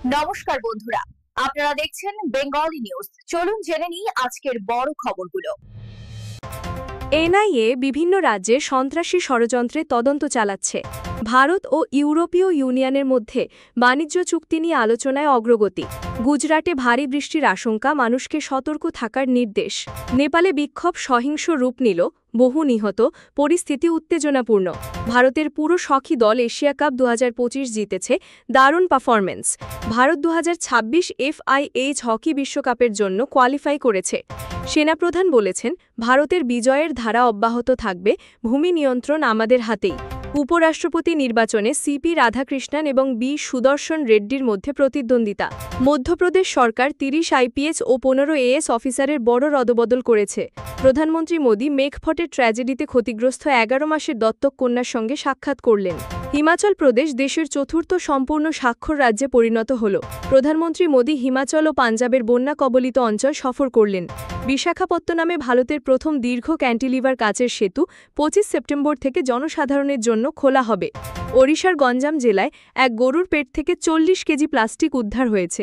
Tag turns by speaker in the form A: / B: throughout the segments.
A: নমস্কার বন্ধুরা, আপনারা দেখছেন বেঙ্গলি নিউজ। চলুন জেনে নিই আজকের বড় খবরগুলো।
B: এনআইএ বিভিন্ন রাজ্যে সন্ত্রাসী ষড়যন্ত্রে তদন্ত চালাচ্ছে। ভারত ও ইউরোপীয় ইউনিয়নের মধ্যে বাণিজ্য চুক্তি নিয়ে আলোচনায় অগ্রগতি। গুজরাটে ভারী বৃষ্টির আশঙ্কা, মানুষকে সতর্ক থাকার নির্দেশ। নেপালে বিক্ষোভ সহিংস রূপ নিল, বহু নিহত, পরিস্থিতি উত্তেজনাপূর্ণ। ভারতের পুরুষ হকি দল এশিয়া কাপ 2025 জিতেছে, দারুণ পারফরম্যান্স। ভারত 2026 FIH হকি বিশ্বকাপের জন্য কোয়ালিফাই করেছে। সেনাপ্রধান বলেছেন, ভারতের বিজয়ের ধারা অব্যাহত থাকবে, ভূমি নিয়ন্ত্রণ আমাদের হাতেই। উপরাষ্ট্রপতি নির্বাচনে সিপি রাধাকৃষ্ণন এবং বি সুদর্শন রেড্ডির মধ্যে প্রতিদ্বন্দ্বিতা। মধ্যপ্রদেশ সরকার 30 IPS ও 15 AS অফিসারের বড় রদবদল করেছে। প্রধানমন্ত্রী মোদী মেঘফটের ট্র্যাজেডিতে ক্ষতিগ্রস্ত 11 মাসের দত্তক কন্যার সঙ্গে সাক্ষাৎ করলেন। হিমাচল প্রদেশ দেশের চতুর্থ সম্পূর্ণ স্বাক্ষর রাজ্যে পরিণত হল। প্রধানমন্ত্রী মোদী হিমাচল ও পাঞ্জাবের বন্যা কবলিত অঞ্চল সফর করলেন। বিশাখাপত্তনমে ভারতের প্রথম দীর্ঘ ক্যান্টিলিভার কাচের সেতু 25 সেপ্টেম্বর থেকে জনসাধারণের জন্য খোলা হবে। ওড়িশার গঞ্জাম জেলায় এক গরুর পেট থেকে 40 কেজি প্লাস্টিক উদ্ধার হয়েছে।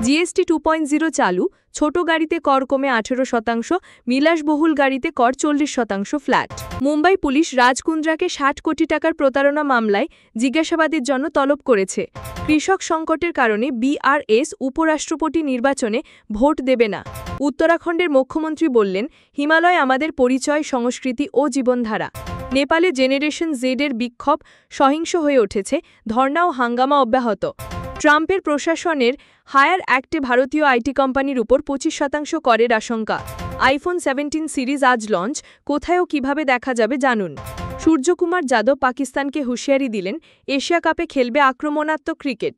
B: জিএসটি 2.0 চালু, ছোট গাড়িতে কর কমে 18%, বিলাসবহুল গাড়িতে কর 40% ফ্ল্যাট। মুম্বাই পুলিশ রাজ কুন্দ্রাকে 60 কোটি টাকার প্রতারণা মামলায় জিজ্ঞাসাবাদের জন্য তলব করেছে। কৃষক সংকটের কারণে BRS উপরাষ্ট্রপতি নির্বাচনে ভোট দেবে না। উত্তরাখণ্ডের মুখ্যমন্ত্রী বললেন, হিমালয় আমাদের পরিচয়, সংস্কৃতি ও জীবনধারা। নেপালে জেনারেশন জেডের বিক্ষোভ সহিংস হয়ে উঠেছে, ধর্ণা ও হাঙ্গামা অব্যাহত। ট্রাম্পের প্রশাসনের হায়ার অ্যাক্টে ভারতীয় আইটি কোম্পানির উপর 25% করের আশঙ্কা। আইফোন 17 সিরিজ আজ লঞ্চ, কোথায় ও কিভাবে দেখা যাবে জানুন। সূর্যকুমার যাদব পাকিস্তানকে হুঁশিয়ারি দিলেন, এশিয়া কাপে খেলবে আক্রমণাত্মক ক্রিকেট।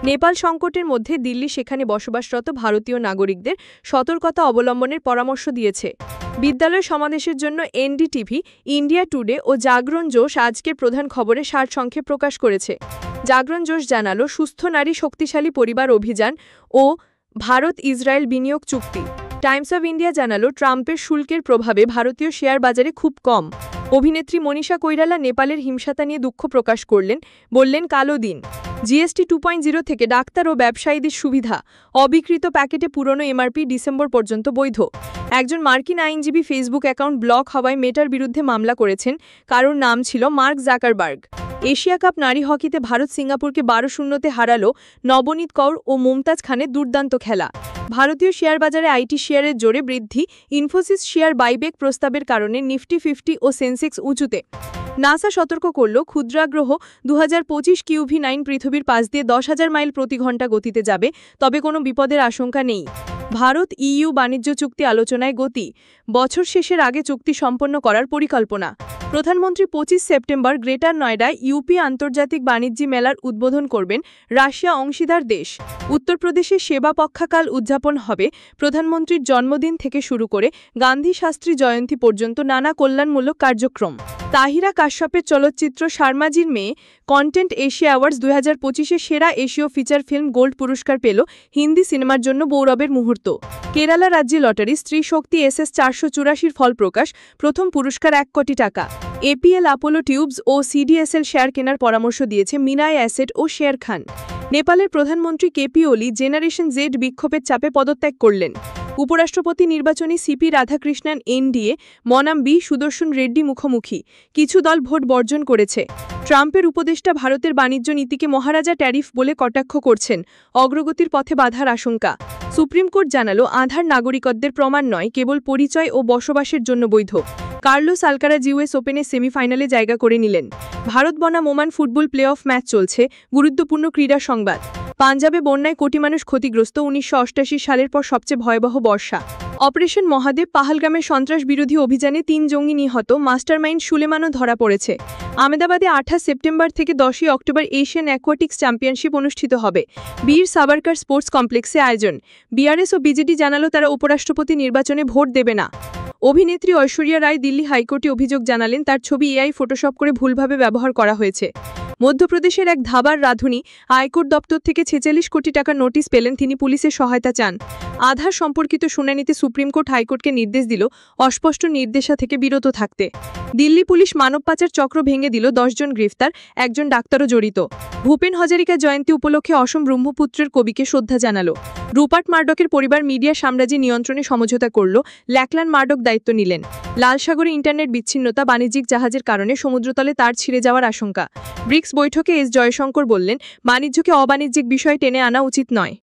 B: নেপাল সংকটের মধ্যে দিল্লি সেখানে বসবাসরত ভারতীয় নাগরিকদের সতর্কতা অবলম্বনের পরামর্শ দিয়েছে। বিদ্যালয় সমাবেশের জন্য NDTV, ইন্ডিয়া টুডে ও জাগরণ জোশ আজকের প্রধান খবরে সারসংক্ষেপ প্রকাশ করেছে। জাগরণ জোশ জানালো, সুস্থ নারী শক্তিশালী পরিবার অভিযান ও ভারত ইসরায়েল বিনিয়োগ চুক্তি। টাইমস অব ইন্ডিয়া জানালো, ট্রাম্পের শুল্কের প্রভাবে ভারতীয় শেয়ার বাজারে খুব কম। অভিনেত্রী মনীষা কৈরালা নেপালের হিংসাতা নিয়ে দুঃখ প্রকাশ করলেন, বললেন কালো দিন। জিএসটি 2.0 থেকে ডাক্তার ও ব্যবসায়ীদের সুবিধা। অবিকৃত প্যাকেটে পুরনো MRP ডিসেম্বর পর্যন্ত বৈধ। একজন মার্কিন আইনজীবী ফেসবুক অ্যাকাউন্ট ব্লক হওয়ায় মেটার বিরুদ্ধে মামলা করেছেন, কারোর নাম ছিল মার্ক জাকারবার্গ। এশিয়া কাপ নারী হকিতে ভারত সিঙ্গাপুরকে 12-0 হারালো। নবনীত কৌর ও মুমতাজ খানের দুর্দান্ত খেলা। ভারতীয় শেয়ার বাজারে আইটি শেয়ারের জোরে বৃদ্ধি। ইনফোসিস শেয়ার বাইবেক প্রস্তাবের কারণে নিফটি 50 ও সেন্সেক্স উঁচুতে। নাসা সতর্ক করল, ক্ষুদ্রাগ্রহ 2025 QV9 পৃথিবীর পাশ দিয়ে 10,000 মাইল প্রতি ঘন্টা গতিতে যাবে, তবে কোনো বিপদের আশঙ্কা নেই। ভারত EU বাণিজ্য চুক্তি আলোচনায় গতি। বছর শেষের আগে চুক্তি সম্পন্ন করার পরিকল্পনা। প্রধানমন্ত্রী 25 সেপ্টেম্বর গ্রেটার নয়ডায় ইউপি আন্তর্জাতিক বাণিজ্যিক মেলার উদ্বোধন করবেন। রাশিয়া অংশীদার দেশ। উত্তরপ্রদেশে সেবা পক্ষাকাল উদযাপন হবে। প্রধানমন্ত্রীর জন্মদিন থেকে শুরু করে গান্ধী শাস্ত্রী জয়ন্তী পর্যন্ত নানা কল্যাণমূলক কার্যক্রম। তাহিরা কাশ্যপের চলচ্চিত্র শার্মাজির মেয়ে কন্টেন্ট এশিয়া অ্যাওয়ার্ডস 2025-এ সেরা এশীয় ফিচার ফিল্ম গোল্ড পুরস্কার পেল। হিন্দি সিনেমার জন্য গৌরবের মুহূর্ত। কেরালা রাজ্যে লটারি স্ত্রী শক্তি SS 484 ফল প্রকাশ, প্রথম পুরস্কার 1 কোটি টাকা। APL আপোলো টিউবস ও CDSL শেয়ার কেনার পরামর্শ দিয়েছে মিনাই অ্যাসেট ও শেয়ার খান। নেপালের প্রধানমন্ত্রী KP ওলি জেনারেশন জেড বিক্ষোভের চাপে পদত্যাগ করলেন। উপরাষ্ট্রপতি নির্বাচনে সিপি রাধাকৃষ্ণন NDA, মনাম বি সুদর্শন রেড্ডি মুখোমুখি। কিছু দল ভোট বর্জন করেছে। ট্রাম্পের উপদেষ্টা ভারতের বাণিজ্য নীতিকে মহারাজা ট্যারিফ বলে কটাক্ষ করছেন। অগ্রগতির পথে বাধার আশঙ্কা। সুপ্রিম কোর্ট জানালো, আধার নাগরিকত্বের প্রমাণ নয়, কেবল পরিচয় ও বসবাসের জন্য বৈধ। কার্লোস আলকারাজ US ওপেনে সেমিফাইনালে জায়গা করে নিলেন। ভারত বনাম Oman football play of match চলছে। গুরুত্বপূর্ণ ক্রীড়া সংবাদ। পাঞ্জাবে বন্যায় কোটি মানুষ ক্ষতিগ্রস্ত। 1988 সালের পর সবচেয়ে ভয়াবহ বর্ষা। অপারেশন মহাদেব পাহালগামের সন্ত্রাস বিরোধী অভিযানে 3 জঙ্গি নিহত। মাস্টারমাইন্ড সুলেমানও ধরা পড়েছে। আহমেদাবাদে 28 সেপ্টেম্বর থেকে 10 অক্টোবর এশিয়ান অ্যাকোয়াটিক্স চ্যাম্পিয়নশিপ অনুষ্ঠিত হবে। বীর সাভারকার স্পোর্টস কমপ্লেক্সে আয়োজন। BRS ও BJD জানালো, তারা উপরাষ্ট্রপতি নির্বাচনে ভোট দেবে না। অভিনেত্রী ঐশ্বরিয়া রায় দিল্লি হাইকোর্টে অভিযোগ জানালেন, তার ছবি AI ফটোশপ করে ভুলভাবে ব্যবহার করা হয়েছে।
C: মধ্যপ্রদেশের এক ধাবার রাঁধুনি আয়কর দপ্তর থেকে 46 কোটি টাকার নোটিশ পেলেন। তিনি পুলিশের সহায়তা চান। আধার সম্পর্কিত শুনানিতে সুপ্রিম কোর্ট হাইকোর্টকে নির্দেশ দিল অস্পষ্ট নির্দেশা থেকে বিরত থাকতে। দিল্লি পুলিশ মানব পাচার চক্র ভেঙে দিল, 10 জন গ্রেফতার, একজন ডাক্তারও জড়িত। ভূপেন হাজারিকা জয়ন্তী উপলক্ষে অসম ব্রহ্মপুত্রের কবিকে শ্রদ্ধা জানালো। রুপার্ট মার্ডকের পরিবার মিডিয়া সাম্রাজ্যের নিয়ন্ত্রণে সমঝোতা করল, ল্যাকল্যান্ড মার্ডক দায়িত্ব নিলেন। লাল সাগরে ইন্টারনেট বিচ্ছিন্নতা, বাণিজ্যিক জাহাজের কারণে সমুদ্রতলে তার ছিঁড়ে যাওয়ার আশঙ্কা। ব্রিক্স বৈঠকে এস জয়শঙ্কর বললেন, বাণিজ্যকে অবাণিজ্যিক বিষয়ে টেনে আনা উচিত নয়।